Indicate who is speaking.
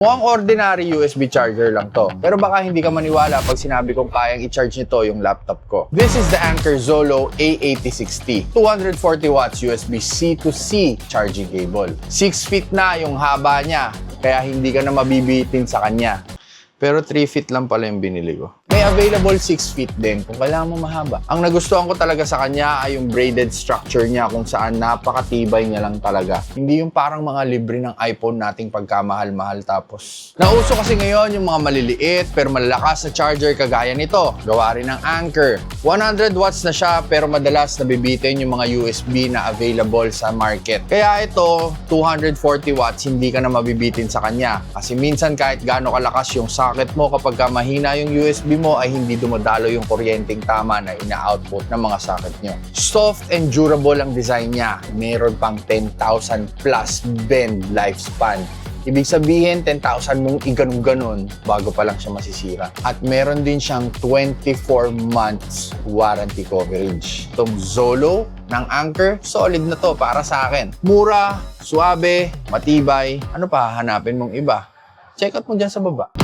Speaker 1: Mukhang ordinary USB charger lang to. Pero baka hindi ka maniwala pag sinabi kong kayang i-charge nito yung laptop ko. This is the Anker Zolo A8060. 240 watts USB-C to C charging cable. 6 feet na yung haba niya, kaya hindi ka na mabibitin sa kanya. Pero 3 feet lang pala yung binili ko. May available 6 feet din kung kailangan mo mahaba. Ang nagustuhan ko talaga sa kanya ay yung braided structure niya kung saan napakatibay niya lang talaga. Hindi yung parang mga libre ng iPhone nating pagkamahal-mahal tapos. Nauso kasi ngayon yung mga maliliit pero malalakas na charger kagaya nito. Gawa rin ng Anker. 100 watts na siya pero madalas nabibitin yung mga USB na available sa market. Kaya ito, 240 watts, hindi ka na mabibitin sa kanya. Kasi minsan kahit gaano kalakas yung socket mo kapag mahina yung USB mo ay hindi dumadalo yung kuryenteng tama na ina-output ng mga socket nyo. Soft and durable ang design niya. Meron pang 10,000 plus bend lifespan. Ibig sabihin, 10,000 mong iganon-ganon bago pa lang siya masisira. At meron din siyang 24 months warranty coverage. Itong Zolo ng Anker, solid na to para sa akin. Mura, suabe, matibay. Ano pa hahanapin mong iba? Check out mo dyan sa baba.